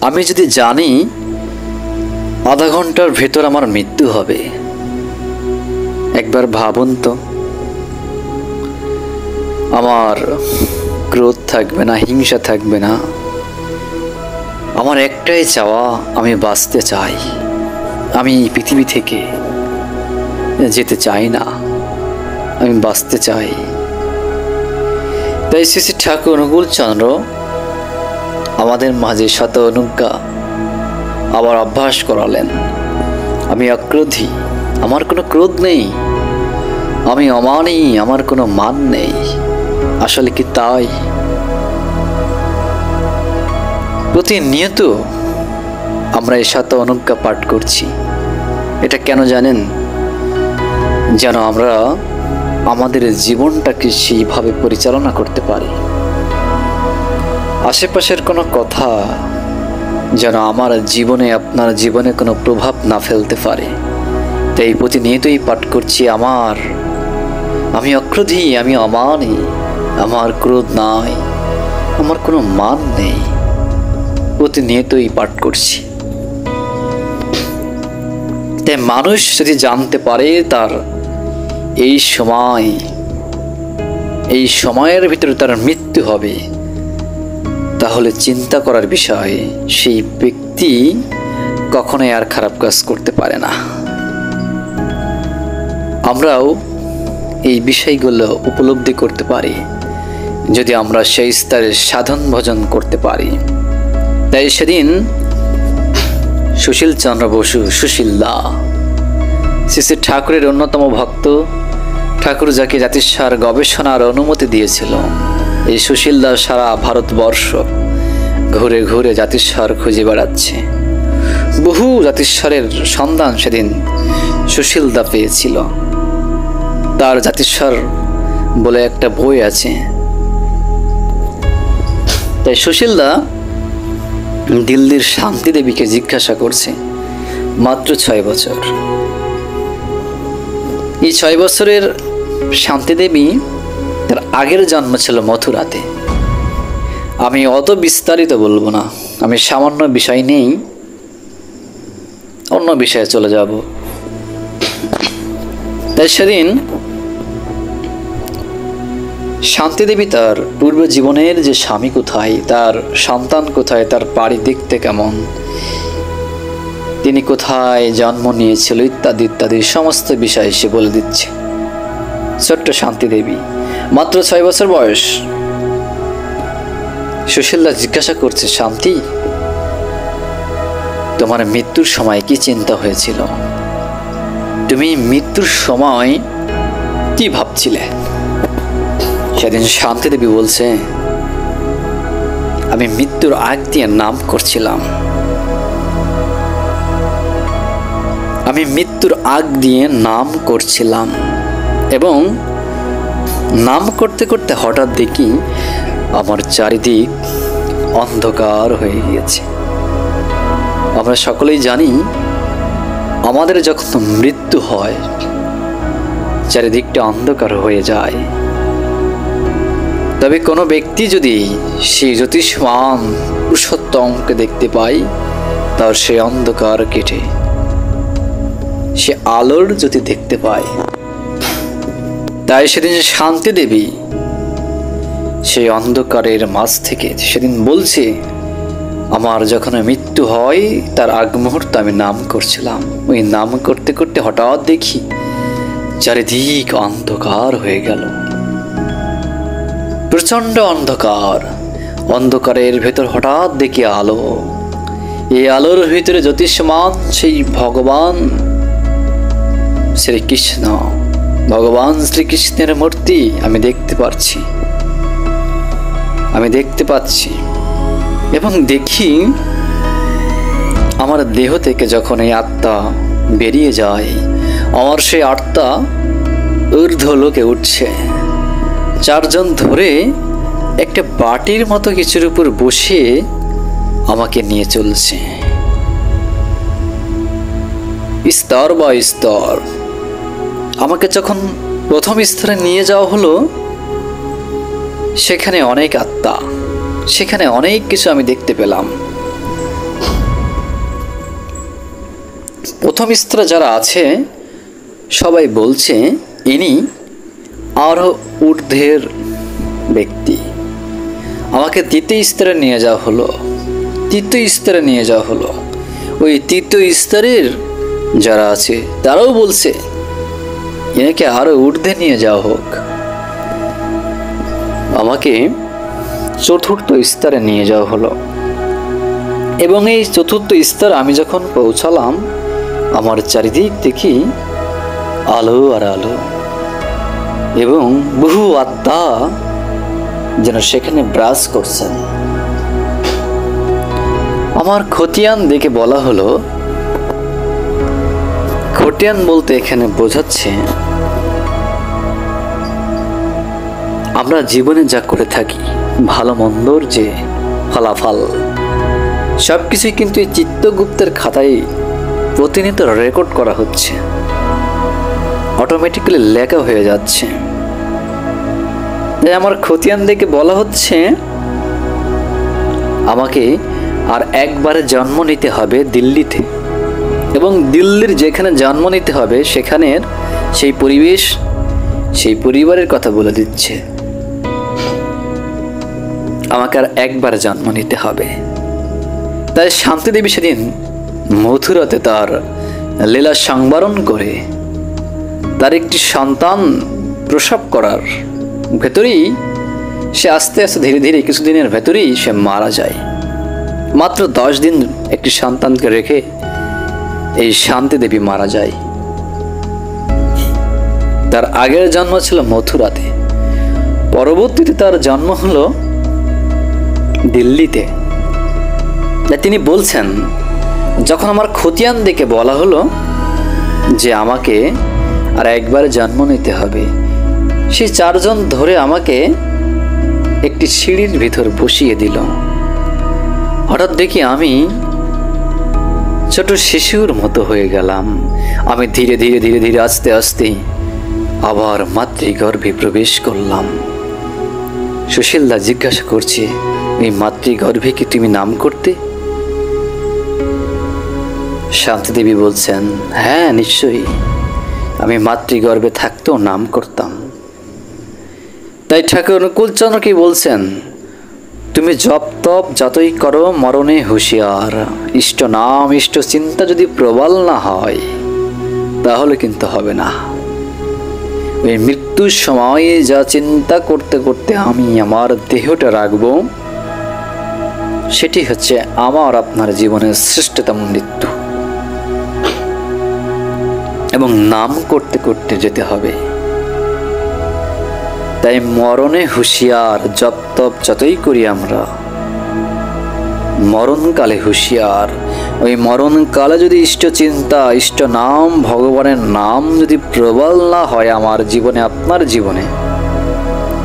আমি যদি জানি আধা ঘন্টার ভেতর আমার মৃত্যু হবে, একবার ভাবুন তো, আমার ক্রোধ থাকবে না, হিংসা থাকবে না। আমার একটাই চাওয়া, আমি বাঁচতে চাই, আমি পৃথিবী থেকে যেতে চাই না, আমি বাঁচতে চাই। তাই শ্রী শ্রী ঠাকুর অনুকূল চন্দ্র আমাদের মাঝে শত অনুজ্ঞা আবার অভ্যাস করালেন। আমি অক্রোধী, আমার কোনো ক্রোধ নেই, আমি অমানী, আমার কোনো মান নেই। আসলে কি তাই? প্রতিনিয়ত আমরা এই শত অনুজ্ঞা পাঠ করছি। এটা কেন জানেন? যেন আমরা আমাদের জীবনটাকে সেইভাবে পরিচালনা করতে পারি। আশেপাশের কোনো কথা যেন আমার জীবনে, আপনার জীবনে কোনো প্রভাব না ফেলতে পারে। তাই প্রতিনিয়তই পাঠ করছি, আমি অক্রোধী, আমি অমানী, আমার ক্রোধ নাই, আমার কোনো মান নেই। প্রতিনিয়তই পাঠ করছি। তাই মানুষ যদি জানতে পারে তার এই সময়ের ভিতরে তার মৃত্যু হবে, তাহলে চিন্তা করার বিষয়, সেই ব্যক্তি কখনোই আর খারাপ কাজ করতে পারে না। আমরাও এই বিষয়গুলো উপলব্ধি করতে পারি যদি আমরা সেই স্তরে সাধন ভজন করতে পারি। তাই সেদিন সুশীল চন্দ্র বসু, সুশীলদা, শ্রী শ্রী ঠাকুরের অন্যতম ভক্ত, ঠাকুর যাকে জাতিস্বর গবেষণার অনুমতি দিয়েছিল, এই সুশীলদা সারা ভারতবর্ষ ঘুরে ঘুরে জাতিস্বর খুঁজে বেড়াচ্ছে। বহু জাতিস্বরের সন্ধান সেদিন সুশীলদা পেয়েছিল। তার জাতিস্বর বলে একটা বই আছে। তাই সুশীলদা দিল্লির শান্তি দেবীকে জিজ্ঞাসা করছে, মাত্র 6 বছর, এই 6 বছরের শান্তি দেবী তার আগের জন্ম ছিল মথুরাতে। আমি অত বিস্তারিত বলবো না, আমি সামান্য বিষয় নেই, অন্য বিষয়ে চলে যাব। তাই সেদিন শান্তি দেবী তার পূর্ব জীবনের যে স্বামী কোথায়, তার সন্তান কোথায়, তার বাড়ি দেখতে কেমন, তিনি কোথায় জন্ম নিয়েছিল, ইত্যাদি ইত্যাদি সমস্ত বিষয় সে বলে দিচ্ছে। ছোট্ট শান্তি দেবী, মাত্র 6 বছর বয়স। সুশীলদা জিজ্ঞাসা করছে, শান্তি, তোমার মৃত্যুর সময় কি চিন্তা হয়েছিল? তুমি মৃত্যুর সময় কি ভাবছিলে? সেদিন শান্তি দেবী বলছে, আমি মৃত্যুর আগ দিয়ে নাম করছিলাম, আমি মৃত্যুর আগ দিয়ে নাম করছিলাম, এবং নাম করতে করতে হঠাৎ দেখি আমার চারিদিক অন্ধকার হয়ে গিয়েছে। আমরা সকলেই জানি, আমাদের যখন মৃত্যু হয় চারিদিকটা অন্ধকার হয়ে যায়। তবে কোনো ব্যক্তি যদি সেই জ্যোতিষ্মান পুরুষোত্তমকে দেখতে পায়, তার সে অন্ধকার কেটে সে আলোর জ্যোতি দেখতে পায়। তাই সেদিন শান্তি দেবী সেই অন্ধকারের মাঝ থেকে সেদিন বলছে, আমার যখন মৃত্যু হয় তার আগ মুহূর্তে আমি নাম করছিলাম, ওই নাম করতে করতে হঠাৎ দেখি চারিদিক অন্ধকার হয়ে গেল, প্রচন্ড অন্ধকার। অন্ধকারের ভেতর হঠাৎ দেখি আলো, এই আলোর ভিতরে জ্যোতিষ্মান সেই ভগবান শ্রীকৃষ্ণ, ভগবান শ্রীকৃষ্ণের মূর্তি আমি দেখতে পাচ্ছি। এবং দেখি আমার দেহ থেকে যখন এই আত্মা বেরিয়ে যায়, আমার সেই আত্মা ঊর্ধ্বলোকে উঠছে। 4 জন ধরে একটা বাটির মতো কিছুর উপর বসে আমাকে নিয়ে চলছে, স্তর বা স্তর। আমাকে যখন প্রথম স্তরে নিয়ে যাওয়া হলো, সেখানে অনেক আত্মা, সেখানে অনেক কিছু আমি দেখতে পেলাম। প্রথম স্তরে যারা আছে সবাই বলছে ইনি আরও ঊর্ধ্বের ব্যক্তি। আমাকে তৃতীয় স্তরে নিয়ে যাওয়া হলো, তৃতীয় স্তরে নিয়ে যাওয়া হলো। ওই তৃতীয় স্তরের যারা আছে তারাও বলছে এনাকে আরও ঊর্ধ্বে নিয়ে যাওয়া হোক। আমাকে চতুর্থ স্তরে নিয়ে যাওয়া হলো এবং এই চতুর্থ স্তর আমি যখন পৌঁছালাম, আমার চারিদিক দেখি আলো আর আলো এবং বহু আত্মা যেন সেখানে ব্রাস করছেন। আমার খতিয়ান দেখে বলা হলো, খতিয়ান বলতে এখানে বোঝাচ্ছে আমরা জীবনে যা করে থাকি, ভালো মন্দর যে ফলাফল, সবকিছুই কিন্তু এই চিত্তগুপ্তের খাতায় প্রতিনিয়ত রেকর্ড করা হচ্ছে, অটোমেটিক্যালি লেখা হয়ে যাচ্ছে। তাই আমার খতিয়ান দেখে বলা হচ্ছে আমাকে আর একবারে জন্ম নিতে হবে দিল্লিতে, এবং দিল্লির যেখানে জন্ম নিতে হবে সেখানের সেই পরিবেশ, সেই পরিবারের কথা বলে দিচ্ছে। আমাকে আর একবার জন্ম নিতে হবে। তাই শান্তিদেবী সেদিন মথুরাতে তার লীলা সংবরণ করে তার একটি সন্তান প্রসব করার ভেতরেই সে আস্তে আস্তে ধীরে ধীরে কিছুদিনের ভেতরেই সে মারা যায়। মাত্র 10 দিন একটি সন্তানকে রেখে এই শান্তিদেবী মারা যায়। তার আগের জন্ম ছিল মথুরাতে, পরবর্তীতে তার জন্ম হলো দিল্লিতে। তিনি বলছেন, যখন আমার খতিয়ান দেখে বলা হলো যে আমাকে আর একবারে জন্ম নিতে হবে, সেই 4 জন ধরে আমাকে একটি সিঁড়ির ভিতর বসিয়ে দিল। হঠাৎ দেখি আমি ছোট শিশুর মতো হয়ে গেলাম। আমি ধীরে ধীরে ধীরে ধীরে আস্তে আস্তে আবার মাতৃগর্ভে প্রবেশ করলাম। সুশীলদা জিজ্ঞাসা করছে, এই মাতৃগর্ভে কি তুমি নাম করতে? শান্তিদেবী বলছেন, হ্যাঁ নিশ্চয়ই, আমি মাতৃগর্ভে থাকতেও নাম করতাম। তাই ঠাকুর অনুকূলচন্দ্র কি বলছেন, তুমি জপ তপ যতই করো মরণে হুঁশিয়ার, ইষ্ট নাম ইষ্ট চিন্তা যদি প্রবল না হয় তাহলে কিন্তু হবে না। ওই মৃত্যুর সময়ে যা চিন্তা করতে করতে আমি আমার দেহটা রাখবো, সেটি হচ্ছে আমার আপনার জীবনের শ্রেষ্ঠতম মৃত্যু। এবং নাম করতে করতে যেতে হবে। তাই মরণে হুঁশিয়ার, জপ তপ যতই করি আমরা, মরণকালে হুঁশিয়ার। ওই মরণকালে যদি ইষ্ট চিন্তা, ইষ্ট নাম, ভগবানের নাম যদি প্রবল না হয় আমার জীবনে, আপনার জীবনে,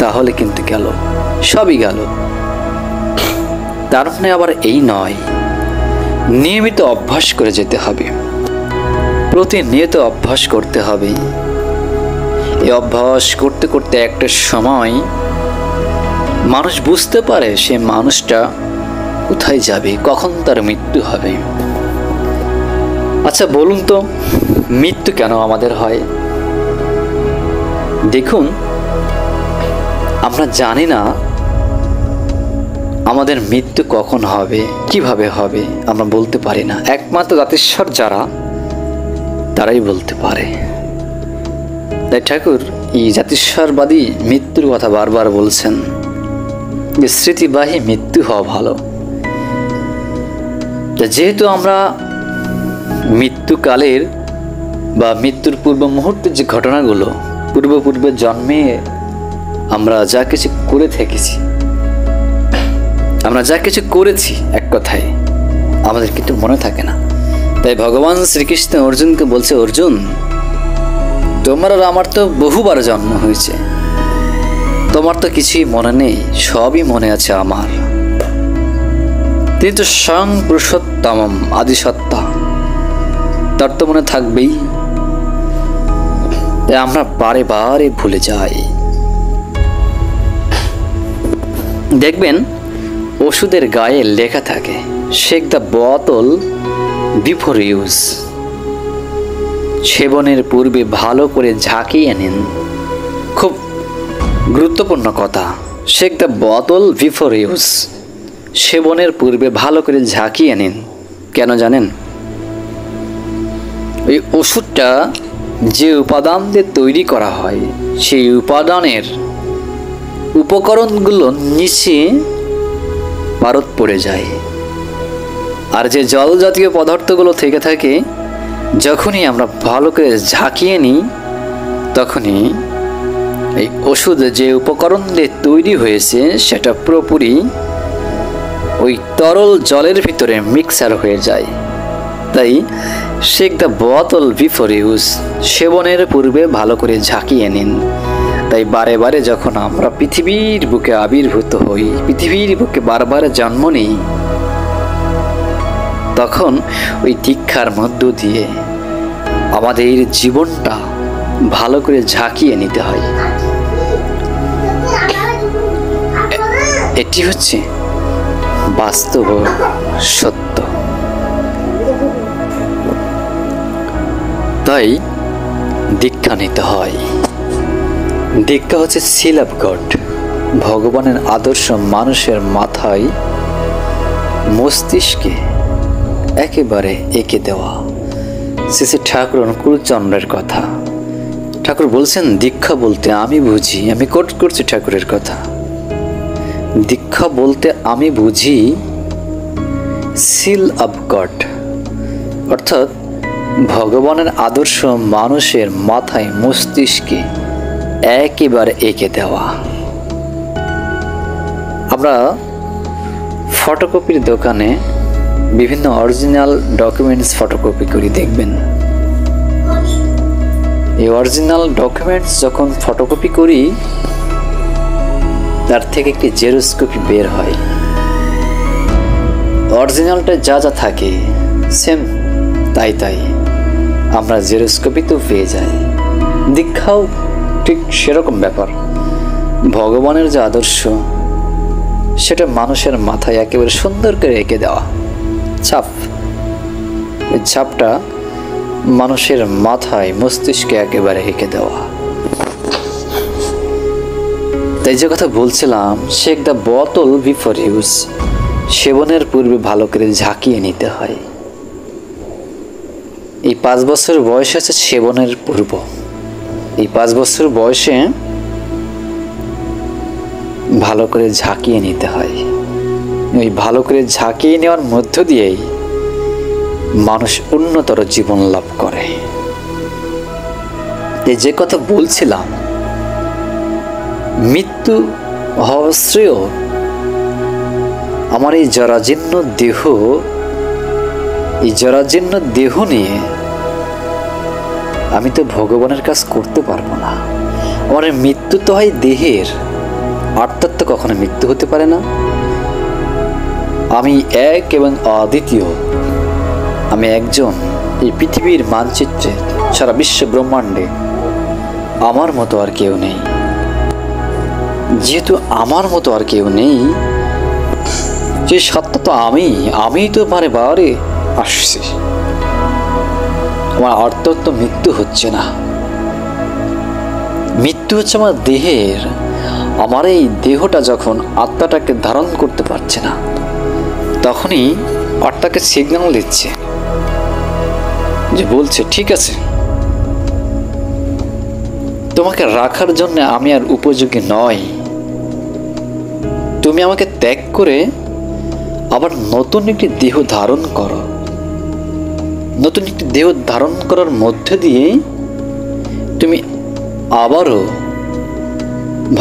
তাহলে কিন্তু গেল, সবই গেল। তার মানে আবার এই নয়, নিয়মিত অভ্যাস করে যেতে হবে, প্রতিনিয়ত অভ্যাস করতে হবে। এই অভ্যাস করতে করতে একটা সময় মানুষ বুঝতে পারে সে মানুষটা কোথায় যাবে, কখন তার মৃত্যু হবে। আচ্ছা বলুন তো, মৃত্যু কেন আমাদের হয়? দেখুন, আমরা জানি না আমাদের মৃত্যু কখন হবে, কিভাবে হবে, আমরা বলতে পারি না। একমাত্র জাতিস্বর যারা, তারাই বলতে পারে। তাই ঠাকুর এই জাতিস্বরবাদী মৃত্যুর কথা বারবার বলছেন যে স্মৃতিবাহী মৃত্যু হওয়া ভালো। যেহেতু আমরা মৃত্যুকালের বা মৃত্যুর পূর্ব মুহূর্তের যে ঘটনাগুলো, পূর্বের জন্মে আমরা যা কিছু করে থেকেছি, আমরা যা কিছু করেছি, এক কথায় আমাদের কিন্তু মনে থাকে না। তাই ভগবান শ্রীকৃষ্ণ অর্জুনকে বলছে, অর্জুন তোমার আর আমার তো বহুবার জন্ম হয়েছে, তোমার তো কিছুই মনে নেই, সবই মনে আছে আমার। তিনি তো স্বয়ং পুরুষোত্তম আদিসত্তা, তার তো মনে থাকবেই। তাই আমরা বারে বারে ভুলে যাই। দেখবেন ওষুধের গায়ে লেখা থাকে, শেক দ্য বোতল বিফোর ইউজ। সেবনের পূর্বে ভালো করে ঝাঁকিয়ে নিন। খুব গুরুত্বপূর্ণ কথা, শেক দ্য বোতল বিফোর ইউজ। সেবনের পূর্বে ভালো করে ঝাঁকিয়ে নিন। কেন জানেন? এই ওষুধটা যে উপাদান দিয়ে তৈরি করা হয়, সেই উপাদানের উপকরণগুলো নিচে পারদ পড়ে যায়। আর যে জল জাতীয় পদার্থগুলো থেকে থাকে, যখনই আমরা ভালো করে ঝাঁকিয়ে নিই, তখনই এই ওষুধ যে উপকরণ দিয়ে তৈরি হয়েছে সেটা পুরোপুরি ওই তরল জলের ভিতরে মিক্সার হয়ে যায়। তাই শেক দ্য বোতল বিফোর ইউজ। সেবনের পূর্বে ভালো করে ঝাঁকিয়ে নিন। তাই বারে বারে যখন আমরা পৃথিবীর বুকে আবির্ভূত হই, পৃথিবীর বুকে বারবার জন্ম নিই, তখন ওই দীক্ষার মধ্য দিয়ে আমাদের জীবনটা ভালো করে ঝাঁকিয়ে নিতে হয়। এটি হচ্ছে বাস্তব সত্য। তাই দীক্ষা নিতে হয়। দীক্ষা হচ্ছে সিল অফ গড, ভগবানের আদর্শ মানুষের মাথায় মস্তিষ্কে একেবারে এঁকে দেওয়া। শ্রী ঠাকুর অনুকূলচন্দ্রের কথা। ঠাকুর বলছেন, দীক্ষা বলতে আমি বুঝি, আমি কোট করছি ঠাকুরের কথা, দীক্ষা বলতে আমি বুঝি সিল অফ গড, অর্থাৎ ভগবানের আদর্শ মানুষের মাথায় মস্তিষ্কে একেবারে এঁকে দেওয়া। আমরা ফটোকপির দোকানে বিভিন্ন অরিজিনাল ডকুমেন্টস ফটোকপি করি, দেখবেন এই অরিজিনাল ডকুমেন্টস যখন ফটোকপি করি, তার থেকে একটি জেরক্স কপি বের হয়। অরিজিনালটা যা যা থাকে সেম তাই তাই আমরা জেরক্স কপিতেও পেয়ে যাই। দীক্ষাও ঠিক সেরকম ব্যাপার। ভগবানের যে আদর্শ, সেটা মানুষের মাথায় একেবারে সুন্দর করে এঁকে দেওয়া ছাপ। ওই ছাপটা মানুষের মাথায় মস্তিষ্কে একেবারে এঁকে দেওয়া। তাই যে কথা বলছিলাম, শেক দ্য বোতল বিফোর ইউজ। সেবনের পূর্বে ভালো করে ঝাঁকিয়ে নিতে হয়। এই 5 বছর বয়স আছে সেবনের পূর্ব। এই 5 বছর বয়সে ভালো করে ঝাঁকিয়ে নিতে হয়। ওই ভালো করে ঝাঁকিয়ে নেওয়ার মধ্য দিয়েই মানুষ উন্নতর জীবন লাভ করে। যে কথা বলছিলাম, মৃত্যু হওয়া শ্রেয়। আমার এই জরাজীর্ণ দেহ, এই জরাজীর্ণ দেহ নিয়ে আমি তো ভগবানের কাজ করতে পারবো না। আমার মৃত্যু তো হয় দেহের, অর্থাৎ তো কখনো মৃত্যু হতে পারে না। আমি এক এবং অদ্বিতীয়। আমি একজন। এই পৃথিবীর মানচিত্রে, সারা বিশ্ব ব্রহ্মাণ্ডে আমার মতো আর কেউ নেই। যেহেতু আমার মতো আর কেউ নেই, যে সত্য তো আমি তো বারে বারে আসছি। আমার অর্থ তো মৃত্যু হচ্ছে না, মৃত্যু হচ্ছে আমার দেহের। আমার এই দেহটা যখন আত্মাটাকে ধারণ করতে পারছে না, তখনই আত্মাকে সিগন্যাল দিচ্ছে, যে বলছে ঠিক আছে, তোমাকে রাখার জন্য আমি আর উপযোগী নই। তুমি আমাকে ত্যাগ করে আবার নতুন একটি দেহ ধারণ করো। নতুন একটি দেহ ধারণ করার মধ্যে দিয়ে তুমি আবারও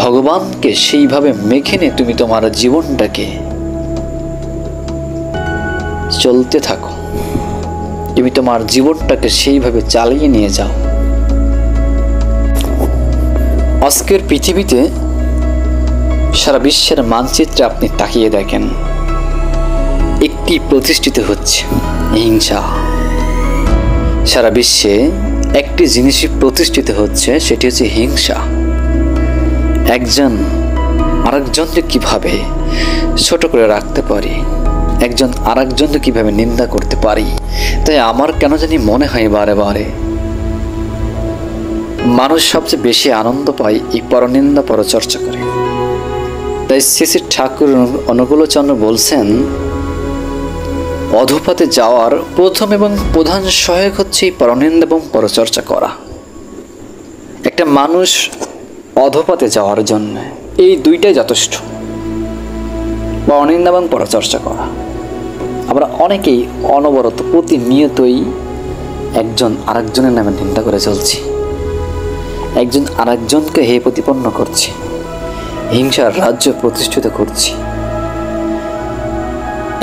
ভগবানকে সেইভাবে মেখে নিয়ে তুমি তোমার জীবনটাকে চলতে থাকো। তুমি তোমার জীবনটাকে সেইভাবে চালিয়ে নিয়ে যাও। আজকের পৃথিবীতে সারা বিশ্বের মানচিত্রে আপনি তাকিয়ে দেখেন, একটি প্রতিষ্ঠিত হচ্ছে হিংসা। সারা বিশ্বে একটি জিনিসই প্রতিষ্ঠিত হচ্ছে, সেটি হচ্ছে হিংসা। একজন আরেকজনকে কিভাবে ছোট করে রাখতে পারি, একজন আরেকজনকে কিভাবে নিন্দা করতে পারি। তাই আমার কেন জানি মনে হয় বারে বারে মানুষ সবচেয়ে বেশি আনন্দ পায় এই পরনিন্দা পরচর্চা করে। তাই শ্রী শ্রী ঠাকুর অনুকূলচন্দ্র বলছেন, অধোপথে যাওয়ার প্রথম এবং প্রধান সহায়ক হচ্ছে এই পরনিন্দা এবং পরচর্চা করা। একটা মানুষ অধোপথে যাওয়ার জন্য এই দুইটাই যথেষ্ট, পরনিন্দা এবং পরচর্চা করা। আমরা অনেকেই অনবরত প্রতিনিয়তই একজন আরেকজনের নামে নিন্দা করে চলছি, একজন আরেকজনকে হে প্রতিপন্ন করছি, হিংসার রাজ্য প্রতিষ্ঠিত করছি।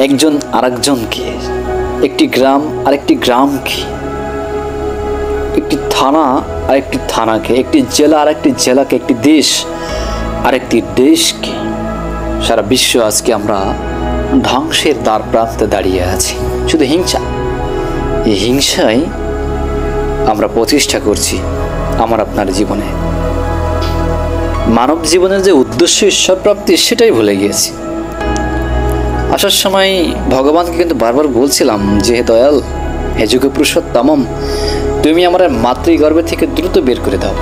একজন আরেকজনকে, একটি গ্রাম আরেকটি গ্রামকে, একটি থানা আরেকটি থানাকে, একটি জেলা আরেকটি জেলাকে, একটি দেশ আরেকটি দেশকে, সারা বিশ্ব আজকে আমরা ধ্বংসের দ্বার প্রান্তে দাঁড়িয়ে আছি। শুধু হিংসা, এই হিংসাই আমরা প্রতিষ্ঠা করছি আমার আপনার জীবনে। মানব জীবনের যে উদ্দেশ্য ঈশ্বর প্রাপ্তি, সেটাই ভুলে গিয়েছি। আসার সময় ভগবানকে কিন্তু বারবার বলছিলাম যে, হে দয়াল, হে যুগ পুরুষোত্তম, তুমি আমার মাতৃগর্ভে থেকে দ্রুত বের করে দাও।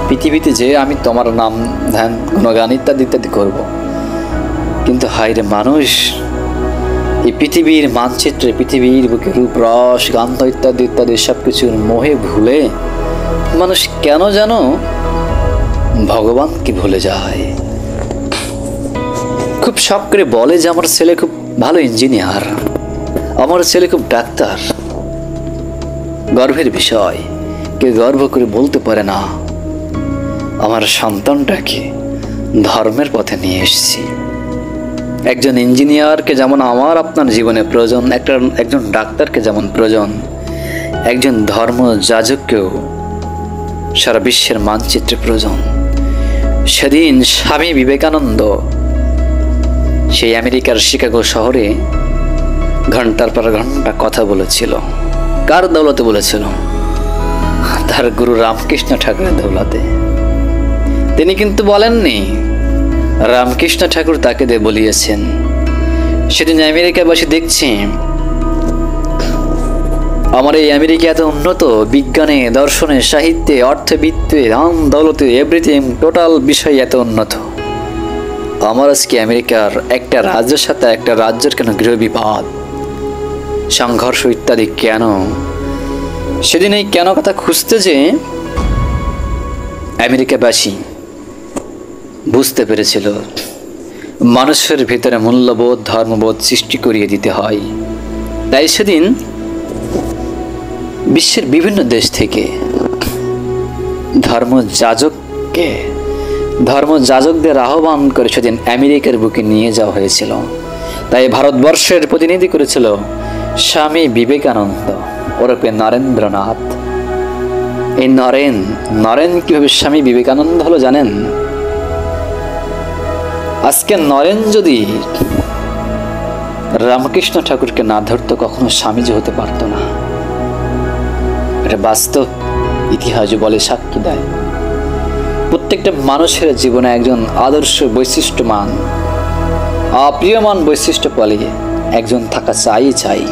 পৃথিবীতে যে আমি তোমার নাম ধ্যান গুণগান ইত্যাদি ইত্যাদি করব। কিন্তু হায় রে মানুষ, এই পৃথিবীর মানচিত্রে, পৃথিবীর বুকে রূপ রস গান্ধ ইত্যাদি ইত্যাদি সব কিছুর মোহে ভুলে মানুষ কেন যেন ভগবানকে ভুলে যায়। খুব শখ করে বলে যে আমার ছেলে খুব ভালো ইঞ্জিনিয়ার, আমার ছেলে খুব ডাক্তার। গর্বের বিষয়, কেউ গর্ব করে বলতে পারে না আমার সন্তানটাকে ধর্মের পথে নিয়ে এসেছি। একজন ইঞ্জিনিয়ারকে যেমন আমার আপনার জীবনে প্রয়োজন, একজন ডাক্তারকে যেমন প্রয়োজন, একজন ধর্ম যাজককেও সারা বিশ্বের মানচিত্রে প্রয়োজন। সেদিন স্বামী বিবেকানন্দ সেই আমেরিকার শিকাগো শহরে ঘন্টার পর ঘন্টা কথা বলেছিল। কার দৌলতে বলেছিল? তার গুরু রামকৃষ্ণ ঠাকুরের দৌলতে। তিনি কিন্তু বলেননি, রামকৃষ্ণ ঠাকুর তাকে দিয়ে বলিয়েছেন। সেদিন আমেরিকাবাসী দেখছি আমার এই আমেরিকা এত উন্নত, বিজ্ঞানে, দর্শনে, সাহিত্যে, অর্থবিত্তে, ধন দৌলতে, এভরিথিং টোটাল বিষয় এত উন্নত। আমার আজকে আমেরিকার একটা রাজ্যের সাথে একটা রাজ্যের কেন গৃহবিবাদ, সংঘর্ষ ইত্যাদি কেন? সেদিন এই কেন কথা খুঁজতে যে আমেরিকাবাসী বুঝতে পেরেছিল মানুষের ভিতরে মূল্যবোধ, ধর্মবোধ সৃষ্টি করিয়ে দিতে হয়। তাই সেদিন বিশ্বের বিভিন্ন দেশ থেকে ধর্মযাজকদের আহ্বান করে সেদিন আমেরিকার বুকে নিয়ে যাওয়া হয়েছিল। তাই ভারতবর্ষের প্রতিনিধি করেছিল স্বামী বিবেকানন্দ ওরফে নরেন্দ্রনাথ। এই নরেন কিভাবে স্বামী বিবেকানন্দ হলো জানেন? আজকে নরেন যদি রামকৃষ্ণ ঠাকুরকে না ধরতো, কখনো স্বামীজি হতে পারতো না। এটা বাস্তব, ইতিহাস বলে সাক্ষী দেয়। প্রত্যেকটা মানুষের জীবনে একজন আদর্শ বৈশিষ্ট্যমান, অপ্রিয়মান বৈশিষ্ট্য বলে একজন থাকা চাই।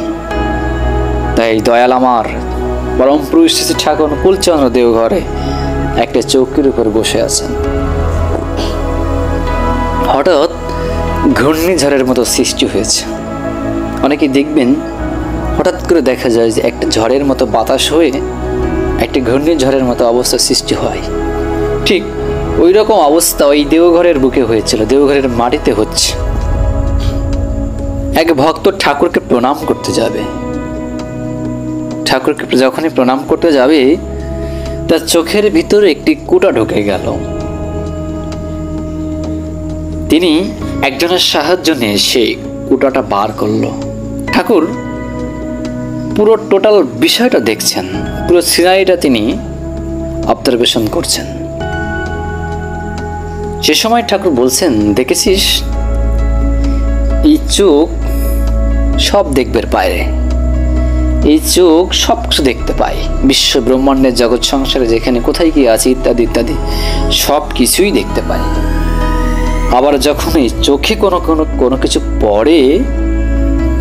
তাই দয়াল আমার পরম পুরুষ শ্রী ঠাকুর কুলচন্দ্র দেওঘরে একটা চৌকির উপর বসে আছেন। হঠাৎ ঘূর্ণিঝড়ের মতো সৃষ্টি হয়েছে। অনেকে দেখবেন হঠাৎ করে দেখা যায় যে একটা ঝড়ের মতো বাতাস হয়ে একটা ঘূর্ণিঝড়ের মতো অবস্থা সৃষ্টি হয়। ঠিক ওই রকম অবস্থা ওই দেওঘরের বুকে হয়েছিল, দেওঘরের মাটিতে হচ্ছে। এক ভক্ত ঠাকুরকে প্রণাম করতে যাবে। ঠাকুরকে যখনই প্রণাম করতে যাবে, তার চোখের ভিতরে একটি কুটা ঢুকে গেল। তিনি একজনের সাহায্য নিয়ে সেই কুটাটা বার করলো। ঠাকুর পুরো টোটাল বিষয়টা দেখছেন, পুরো সিনারিটা তিনি অবজারভেশন করছেন। সে সময় ঠাকুর বলছেন, দেখেছিস এই চোখ সব দেখবে পায়, এই চোখ সব কিছু দেখতে পায়, বিশ্ব ব্রহ্মাণ্ডের জগৎ সংসারে যেখানে কোথায় কি আছে ইত্যাদি ইত্যাদি সব কিছুই দেখতে পায়। আবার যখন এই চোখে কোনো কিছু পড়ে,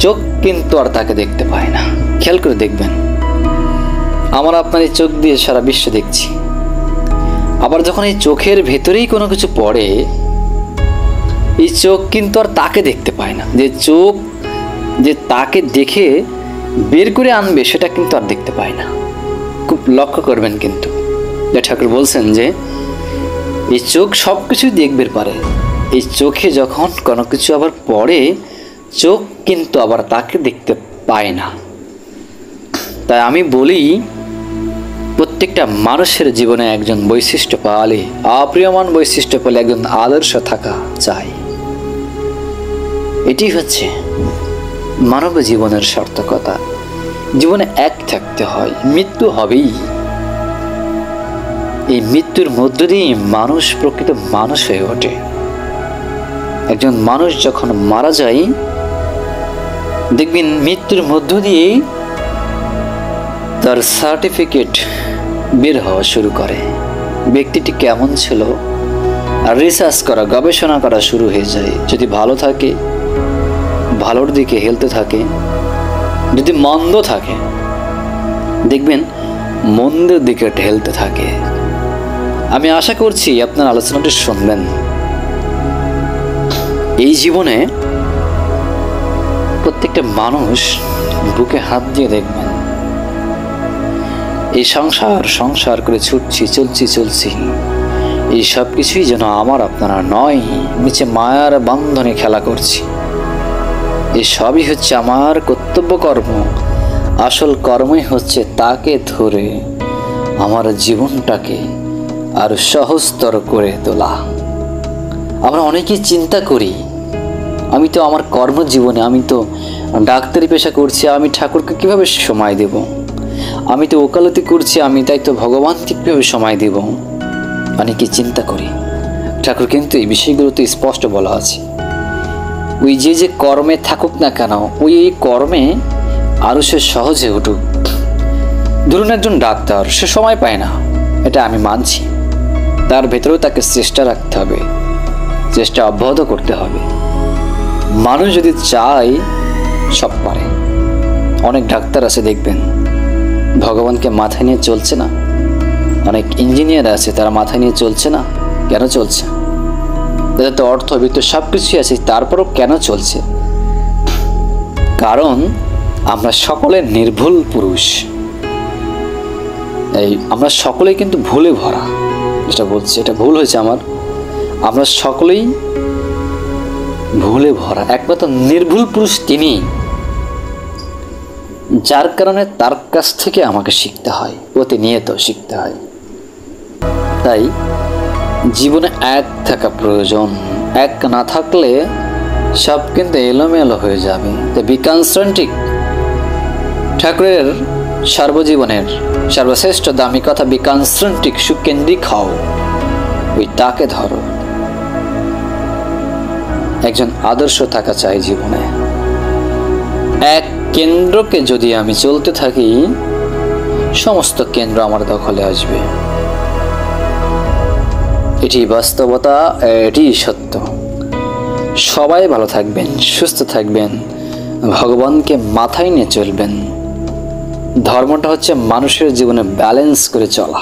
চোখ কিন্তু আর তাকে দেখতে পায় না। খেয়াল করে দেখবেন, আমরা আপনার এই চোখ দিয়ে সারা বিশ্ব দেখছি, আবার যখন এই চোখের ভেতরেই কোনো কিছু পড়ে, এই চোখ কিন্তু আর তাকে দেখতে পায় না। যে চোখ যে তাকে দেখে বের করে আনবে সেটা কিন্তু আর দেখতে পায় না। খুব লক্ষ্য করবেন কিন্তু যে ঠাকুর বলছেন যে এই চোখ সব কিছুই দেখবে পারে, এই চোখে যখন কোনো কিছু আবার পড়ে চোখ কিন্তু আবার তাকে দেখতে পায় না। তাই আমি বলি প্রত্যেকটা মানুষের জীবনে একজন বৈশিষ্ট্য পালে, অপ্রিয়মান বৈশিষ্ট্য পেলে একজন আদর্শ থাকা চাই। এটি হচ্ছে মানব জীবনের সার্থকতা। জীবনে এক থাকতে হয়, মৃত্যু হবেই। এই মৃত্যুর মধ্য দিয়ে মানুষ প্রকৃত মানুষ হয়ে ওঠে। একজন মানুষ যখন মারা যায় দেখবেন মৃত্যুর মধ্য দিয়েই তার সার্টিফিকেট বের হওয়া শুরু করে। ব্যক্তিটি কেমন ছিল আর রিসার্চ করা, গবেষণা করা শুরু হয়ে যায়। যদি ভালো থাকে ভালোর দিকে হেলতে থাকে, যদি মন্দ থাকে দেখবেন মন্দের দিকে ঢেলতে থাকে। আমি আশা করছি আপনার আলোচনাটি শুনবেন। এই জীবনে প্রত্যেকটা মানুষ বুকে হাত দিয়ে দেখবেন এই সংসার সংসার করে ছুটছি, চলছি, এই সব কিছুই যেন আমার আপনারা নয়, নিচে মায়ার বন্ধনে খেলা করছি। এই সবই হচ্ছে আমার কর্তব্য কর্ম। আসল কর্মই হচ্ছে তাকে ধরে আমার জীবনটাকে আর সহজতর করে তোলা। আমরা অনেকেই চিন্তা করি আমি তো আমার কর্মজীবনে, আমি তো ডাক্তারি পেশা করছি, আমি ঠাকুরকে কিভাবে সময় দেব, আমি তো ওকালতি করছি, আমি তাই তো ভগবানকে কিভাবে সময় দেব। অনেকে চিন্তা করি। ঠাকুর কিন্তু এই বিষয়গুলোতে স্পষ্ট বলা আছে, ওই যে কর্মে থাকুক না কেন ওই কর্মে আরো সে সহজে উঠুক। ধরুন একজন ডাক্তার, সে সময় পায় না, এটা আমি মানছি। তার ভেতরেও তাকে চেষ্টা রাখতে হবে, চেষ্টা অব্যাহত করতে হবে। মানুষ যদি চায় সব পারে। অনেক ডাক্তার আছে দেখবেন ভগবানকে মাথায় নিয়ে চলছে না। অনেক ইঞ্জিনিয়ার আছে তারা মাথায় নিয়ে চলছে না। কেন চলছে? তাদের তো অর্থ বিত্ত সব কিছুই আছে, তারপরও কেন চলছে? কারণ আমরা সকলে নির্ভুল পুরুষ। এই আমরা সকলেই কিন্তু ভুলে ভরা। যেটা বলছি এটা ভুল হয়েছে আমার। আমরা সকলেই ভুলে ভরা। একমাত্র নির্ভুল পুরুষ তিনি, যার কারণে তার কাছ থেকে আমাকে শিখতে হয়, প্রতিনিয়ত শিখতে হয়। তাই জীবনে এক থাকা প্রয়োজন। এক না থাকলে সব কিন্তু এলোমেলো হয়ে যাবে। তো বি কনসেন্ট্রিক। ঠাকুরের সর্বজীবনের সর্বশ্রেষ্ঠ দামি কথা, বি কনসেন্ট্রিক, সুকেন্দ্রিক হও, ওই তাকে ধরো। একজন আদর্শ থাকা চাই জীবনে। এক কেন্দ্রকে যদি আমি চলতে থাকি সমস্ত কেন্দ্র আমার দখলে আসবে। এটি বাস্তবতা, এটি সত্য। সবাই ভালো থাকবেন, সুস্থ থাকবেন, ভগবানকে মাথায় নিয়ে চলবেন। ধর্মটা হচ্ছে মানুষের জীবনে ব্যালেন্স করে চলা।